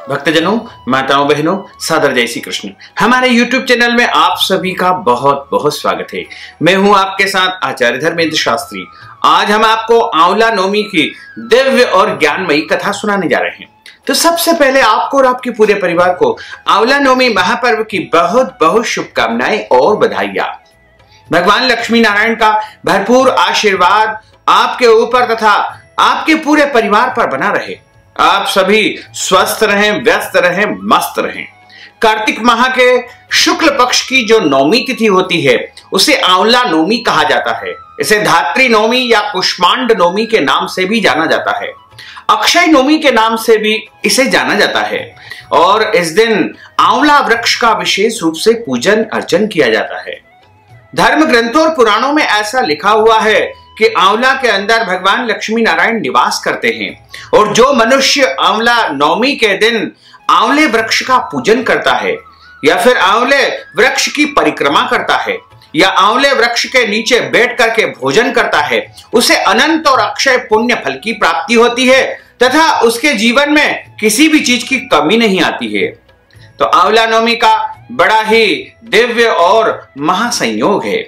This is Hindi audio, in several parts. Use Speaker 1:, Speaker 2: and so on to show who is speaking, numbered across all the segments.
Speaker 1: भक्तजनों, माताओं, बहनों, सादर जय श्री कृष्ण। हमारे YouTube चैनल में आप सभी का बहुत बहुत स्वागत है। मैं हूं आपके साथ आचार्य धर्मेंद्र शास्त्री। आज हम आपको आंवला नवमी की दिव्य और ज्ञानमयी कथा सुनाने जा रहे हैं। तो सबसे पहले आपको और आपके पूरे परिवार को आंवला नवमी महापर्व की बहुत बहुत शुभकामनाएं और बधाइयां। भगवान लक्ष्मी नारायण का भरपूर आशीर्वाद आपके ऊपर तथा आपके पूरे परिवार पर बना रहे। आप सभी स्वस्थ रहें, व्यस्त रहें, मस्त रहें। कार्तिक माह के शुक्ल पक्ष की जो नवमी तिथि होती है उसे आंवला नवमी कहा जाता है। इसे धात्री नवमी या कुष्मांड नवमी के नाम से भी जाना जाता है। अक्षय नवमी के नाम से भी इसे जाना जाता है और इस दिन आंवला वृक्ष का विशेष रूप से पूजन अर्चन किया जाता है। धर्म ग्रंथों और पुराणों में ऐसा लिखा हुआ है कि आंवला के अंदर भगवान लक्ष्मी नारायण निवास करते हैं और जो मनुष्य आंवला नवमी के दिन आंवले वृक्ष का पूजन करता है या फिर आंवले वृक्ष की परिक्रमा करता है या आंवले वृक्ष के नीचे बैठ करके भोजन करता है, उसे अनंत और अक्षय पुण्य फल की प्राप्ति होती है तथा उसके जीवन में किसी भी चीज की कमी नहीं आती है। तो आंवला नवमी का बड़ा ही दिव्य और महासंयोग है।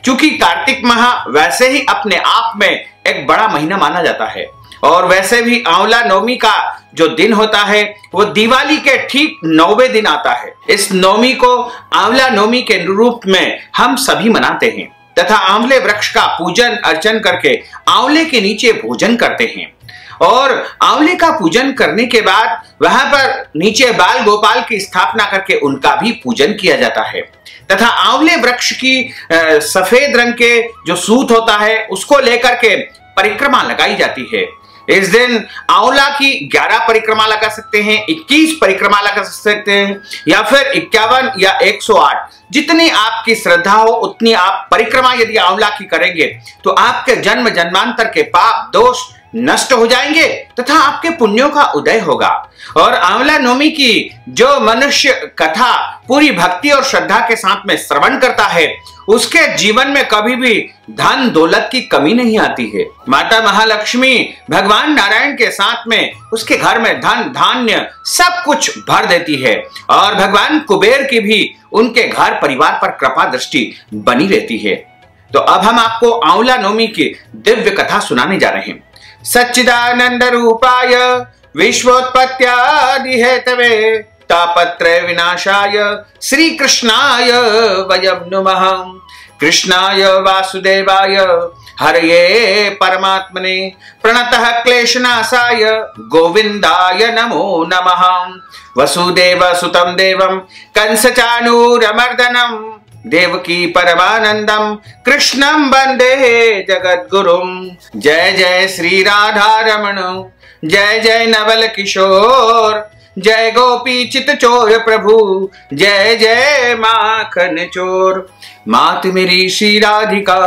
Speaker 1: चूंकि कार्तिक माह वैसे ही अपने आप में एक बड़ा महीना माना जाता है और वैसे भी आंवला नवमी का जो दिन होता है वो दिवाली के ठीक 9वें दिन आता है। इस नवमी को आंवला नवमी के रूप में हम सभी मनाते हैं तथा आंवले वृक्ष का पूजन अर्चन करके आंवले के नीचे भोजन करते हैं और आंवले का पूजन करने के बाद वहां पर नीचे बाल गोपाल की स्थापना करके उनका भी पूजन किया जाता है तथा आंवले वृक्ष की सफेद रंग के जो सूत होता है उसको लेकर के परिक्रमा लगाई जाती है। इस दिन आंवला की 11 परिक्रमा लगा सकते हैं, 21 परिक्रमा लगा सकते हैं या फिर 51 या 108, जितनी आपकी श्रद्धा हो उतनी आप परिक्रमा यदि आंवला की करेंगे तो आपके जन्म जन्मांतर के पाप दोष नष्ट हो जाएंगे तथा आपके पुण्यों का उदय होगा। और आंवला नवमी की जो मनुष्य कथा पूरी भक्ति और श्रद्धा के साथ में श्रवण करता है उसके जीवन में कभी भी धन दौलत की कमी नहीं आती है। माता महालक्ष्मी भगवान नारायण के साथ में उसके घर में धन धान्य सब कुछ भर देती है और भगवान कुबेर की भी उनके घर परिवार पर कृपा दृष्टि बनी रहती है। तो अब हम आपको आंवला नवमी की दिव्य कथा सुनाने जा रहे हैं। सच्चिदानंद रूपाय विश्वोत्पत्त्यादि हेतवे तापत्रय विनाशाय श्री कृष्णाय वयं नमः। कृष्णाय वासुदेवाय हरये परमात्मने प्रणतः क्लेशनाशाय गोविंदाय नमो नमः। वसुदेव सुतं देवं कंसचाणूरमर्दनं देवकी परमानंदम कृष्णं वंदे जगद्गुरुं। जय जय श्री राधा रमण, जय जय नवल किशोर, जय गोपी चित चोर प्रभु, जय जय माखन चोर। मात मेरी श्री राधिका,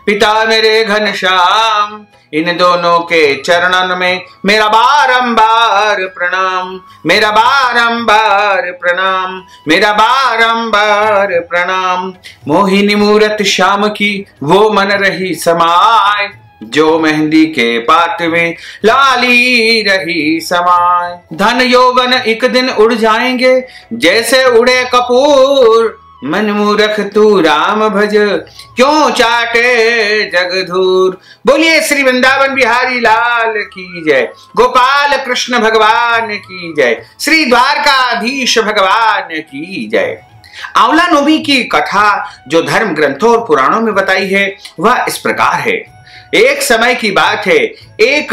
Speaker 1: पिता मेरे घनश्याम, इन दोनों के चरणन में मेरा बारंबार प्रणाम, मेरा बारंबार प्रणाम, मेरा बारंबार प्रणाम। मोहिनी मूरत श्याम की वो मन रही समाय, जो मेहंदी के पात में लाली रही समाय। धन यौवन एक दिन उड़ जाएंगे जैसे उड़े कपूर, मन मूर्ख तू राम भज क्यों चाटे जगधूर। बोलिए श्री वृंदावन बिहारी लाल की जय, गोपाल कृष्ण भगवान की जय, श्री द्वारकाधीश भगवान की जय। आंवला नवमी की कथा जो धर्म ग्रंथों और पुराणों में बताई है वह इस प्रकार है। एक समय की बात है, एक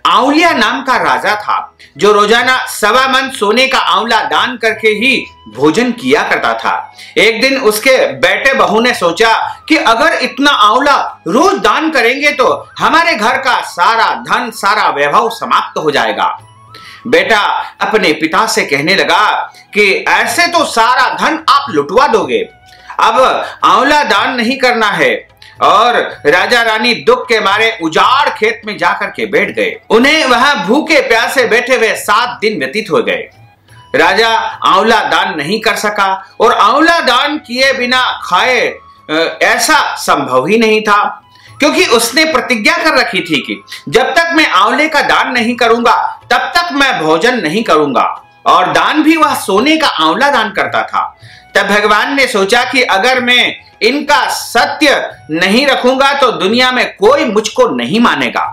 Speaker 1: आंवलिया नाम का राजा था जो रोजाना 1.25 मन सोने का आंवला दान करके ही भोजन किया करता था। एक दिन उसके बेटे बहू ने सोचा कि अगर इतना आंवला रोज दान करेंगे तो हमारे घर का सारा धन सारा वैभव समाप्त हो जाएगा। बेटा अपने पिता से कहने लगा कि ऐसे तो सारा धन आप लुटवा दोगे, अब आंवला दान नहीं करना है। और राजा रानी दुख के मारे उजाड़ खेत में जाकर के बैठ गए। उन्हें वहां भूखे प्यासे बैठे हुए 7 दिन व्यतीत हो गए। राजा आंवला दान नहीं कर सका और आंवला दान किए बिना खाए ऐसा संभव ही नहीं था, क्योंकि उसने प्रतिज्ञा कर रखी थी कि जब तक मैं आंवले का दान नहीं करूंगा तब तक मैं भोजन नहीं करूंगा। और दान भी वह सोने का आंवला दान करता था। तब भगवान ने सोचा कि अगर मैं इनका सत्य नहीं रखूंगा तो दुनिया में कोई मुझको नहीं मानेगा।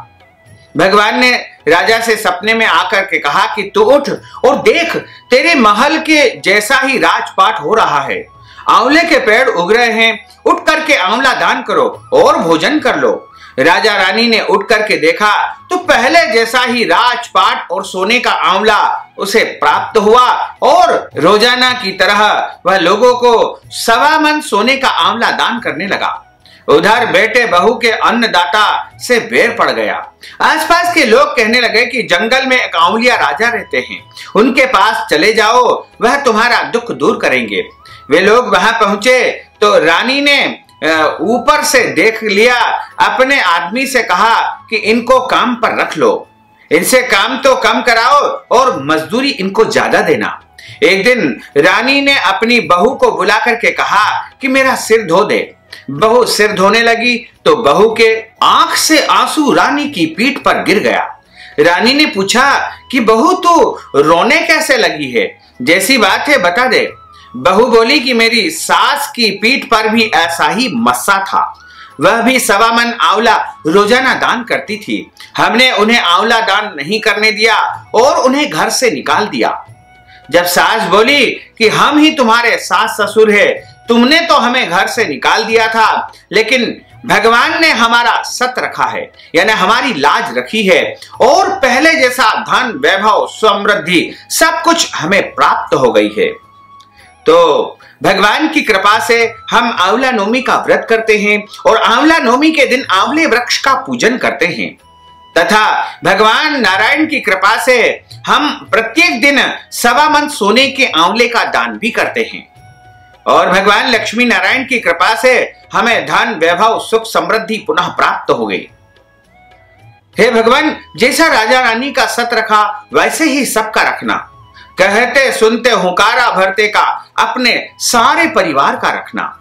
Speaker 1: भगवान ने राजा से सपने में आकर के कहा कि तू उठ और देख, तेरे महल के जैसा ही राजपाट हो रहा है। आंवले के पेड़ उग रहे हैं, उठ करके आंवला दान करो और भोजन कर लो। राजा रानी ने उठ करके देखा तो पहले जैसा ही राजपाट और सोने का आंवला उसे प्राप्त हुआ और रोजाना की तरह वह लोगों को 1.25 मन सोने का आंवला दान करने लगा। उधर बेटे बहू के अन्नदाता से बैर पड़ गया। आसपास के लोग कहने लगे कि जंगल में एक आंवलिया राजा रहते हैं, उनके पास चले जाओ, वह तुम्हारा दुख दूर करेंगे। वे लोग वहां पहुंचे तो रानी ने ऊपर से देख लिया, अपने आदमी से कहा कि इनको काम पर रख लो, इनसे काम तो कम कराओ और मजदूरी इनको ज्यादा देना। एक दिन रानी ने अपनी बहू को बुला करके कहा कि मेरा सिर धो दे। बहू सिर धोने लगी तो बहू के आंख से आंसू रानी की पीठ पर गिर गया। रानी ने पूछा कि बहू तू रोने कैसे लगी है, जैसी बात है बता दे। बहू बोली कि मेरी सास की पीठ पर भी ऐसा ही मस्सा था, वह भी 1.25 मन आंवला रोजाना दान करती थी। हमने उन्हें आंवला दान नहीं करने दिया और उन्हें घर से निकाल दिया। जब सास बोली कि हम ही तुम्हारे सास ससुर है, तुमने तो हमें घर से निकाल दिया था, लेकिन भगवान ने हमारा सत रखा है, यानी हमारी लाज रखी है और पहले जैसा धन वैभव समृद्धि सब कुछ हमें प्राप्त हो गई है। तो भगवान की कृपा से हम आंवला नवमी का व्रत करते हैं और आंवला नवमी के दिन आंवले वृक्ष का पूजन करते हैं तथा भगवान नारायण की कृपा से हम प्रत्येक दिन 1.25 मन सोने के आंवले का दान भी करते हैं और भगवान लक्ष्मी नारायण की कृपा से हमें धन वैभव सुख समृद्धि पुनः प्राप्त हो गई। हे भगवान, जैसा राजा रानी का सत रखा वैसे ही सबका रखना, कहते सुनते हुंकारा भरते का अपने सारे परिवार का रखना।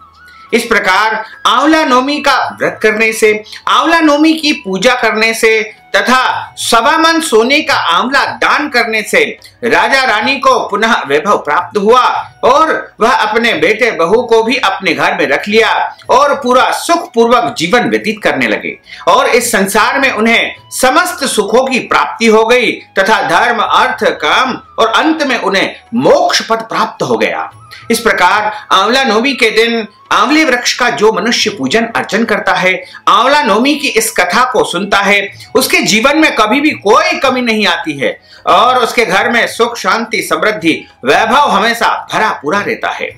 Speaker 1: इस प्रकार आंवला नवमी का व्रत करने से, आंवला नवमी की पूजा करने से तथा 1.25 मन सोने का आंवला दान करने से राजा रानी को पुनः वैभव प्राप्त हुआ और वह अपने बेटे बहू को भी अपने घर में रख लिया और पूरा सुख पूर्वक जीवन व्यतीत करने लगे और इस संसार में उन्हें समस्त सुखों की प्राप्ति हो गई तथा धर्म अर्थ काम और अंत में उन्हें मोक्ष पद प्राप्त हो गया। इस प्रकार आंवला नवमी के दिन आंवले वृक्ष का जो मनुष्य पूजन अर्चन करता है, आंवला नवमी की इस कथा को सुनता है, उसके जीवन में कभी भी कोई कमी नहीं आती है और उसके घर में सुख शांति समृद्धि वैभव हमेशा भरा पूरा रहता है।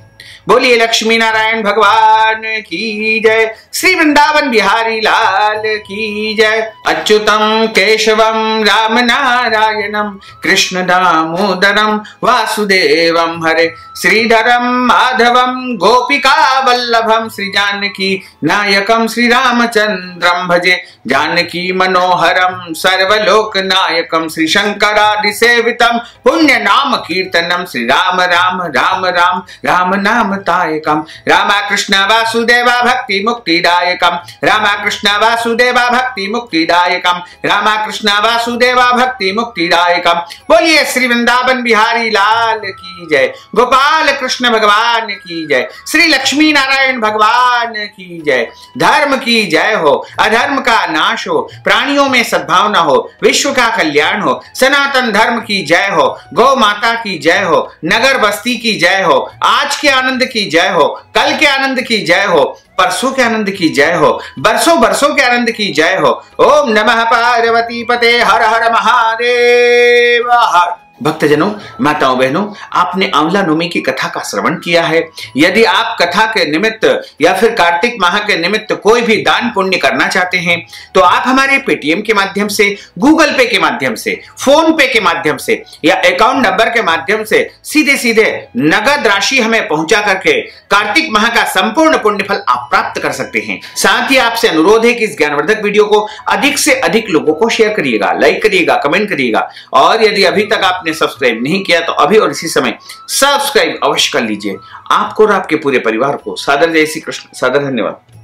Speaker 1: बोलिए लक्ष्मी नारायण भगवान की जय, श्री वृंदावन बिहारी लाल की जय। अच्युतम केशवम राम नारायणम कृष्ण दामोदरम वासुदेवम हरे, श्रीधरम माधवम गोपिका वल्लभम, श्री जानकी नायकम श्री रामचंद्रम भजे, जानकी मनोहरम सर्वलोक नायकम, श्री शंकरादि सेवितम पुण्य नाम कीर्तनम, श्री राम राम राम राम राम नाम तायकम, रामा कृष्ण वासुदेवा भक्ति मुक्तिदायकम, रामा कृष्ण वासुदेवा भक्ति मुक्तिदायकम, रामा कृष्ण वासुदेवा भक्ति मुक्तिदायकम। बोलिए श्री वृंदावन बिहारी लाल की जय, गोपाल कृष्ण भगवान की जय, श्री लक्ष्मी नारायण भगवान की जय। धर्म की जय हो, अधर्म का नाश हो, प्राणियों में सद्भावना हो, विश्व का कल्याण हो, सनातन धर्म की जय हो, गौ माता की जय हो, नगर बस्ती की जय हो, आज के आनंद की जय हो, कल के आनंद की जय हो, परसों के आनंद की जय हो, बरसों बरसों के आनंद की जय हो। ओम नमः पार्वती पते, हर हर महादेव हर। भक्तजनों, माताओं बहनों, आपने आंवला नवमी की कथा का श्रवण किया है। यदि आप कथा के निमित्त या फिर कार्तिक माह के निमित्त कोई भी दान पुण्य करना चाहते हैं तो आप हमारे पेटीएम के माध्यम से, गूगल पे के माध्यम से, फोन पे के माध्यम से या अकाउंट नंबर के माध्यम से सीधे सीधे नगद राशि हमें पहुंचा करके कार्तिक माह का संपूर्ण पुण्य फल आप प्राप्त कर सकते हैं। साथ ही आपसे अनुरोध है कि इस ज्ञानवर्धक वीडियो को अधिक से अधिक लोगों को शेयर करिएगा, लाइक करिएगा, कमेंट करिएगा और यदि अभी तक आपने सब्सक्राइब नहीं किया तो अभी और इसी समय सब्सक्राइब अवश्य कर लीजिए। आपको और आपके पूरे परिवार को सादर जय श्री कृष्ण, सादर धन्यवाद।